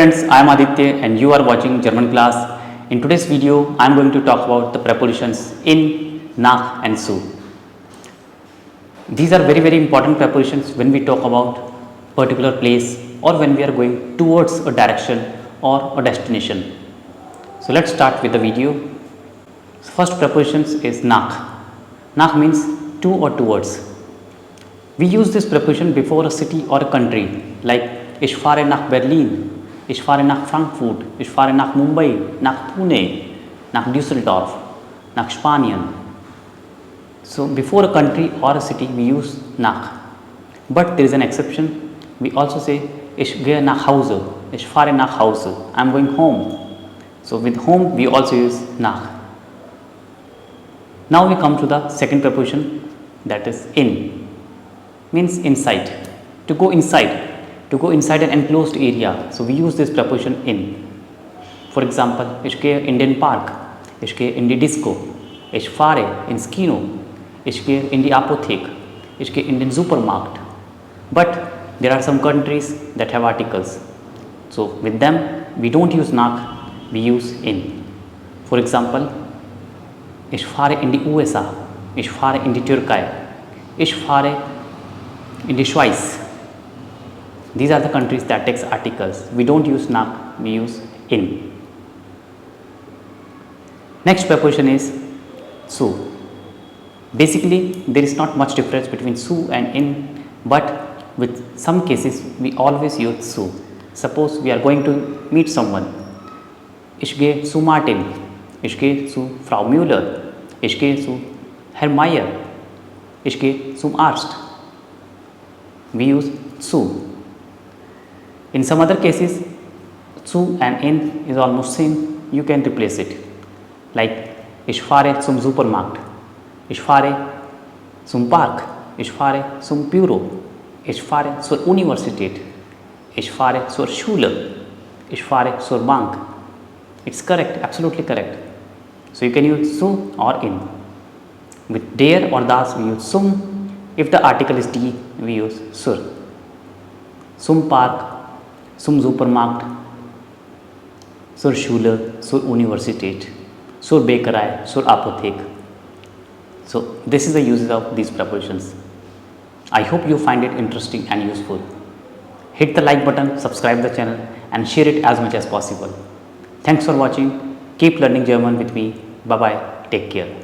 friends, I am Aditya and you are watching Germanclass. In today's video, I am going to talk about the prepositions in, nach and zu. These are very important prepositions when we talk about particular place or when we are going towards a direction or a destination. So let's start with the video. First prepositions is nach. Nach means to or towards. We use this preposition before a city or a country like ich fahre nach Berlin, ich fahre nach Frankfurt, ich fahre nach Mumbai, nach Pune, nach Düsseldorf, nach Spanien. So before a country or a city we use nach. But there is an exception. We also say ich gehe nach Hause, ich fahre nach Hause, I am going home. So with home we also use nach. Now we come to the second preposition, that is in. Means inside, to go inside. To go inside an enclosed area, so we use this preposition in. For example, ich gehe in den Park, ich gehe in die Disco, ich fahre ins Kino, ich gehe in die Apotheke, ich gehe in den Supermarkt. But there are some countries that have articles, so with them we don't use nach, we use in. For example, ich fahre in die USA, ich fahre in die Türkei, ich fahre in die Schweiz. These are the countries that takes articles. We don't use nach, we use in. Next preposition is zu. Basically, there is not much difference between zu and in, but with some cases we always use zu. Suppose we are going to meet someone. Ich gehe zu Martin, ich gehe zu Frau Müller, ich gehe zu Herr Meyer, ich gehe zum Arzt. We use zu. In some other cases, zu and in is almost same, you can replace it. Like, ich fahre zum Supermarkt, ich fahre zum Park, ich fahre zum Büro, ich fahre zur Universität, ich fahre zur Schule, ich fahre zur Bank. It's correct, absolutely correct. So you can use zu or in. With der or das we use zum. If the article is die, we use sur. Zum Park, zum Supermarkt, zur Schule, zur Universität, zur Bäckerei, zur Apotheke. So this is the uses of these prepositions. I hope you find it interesting and useful. Hit the like button, subscribe the channel and share it as much as possible. Thanks for watching. Keep learning German with me. Bye bye. Take care.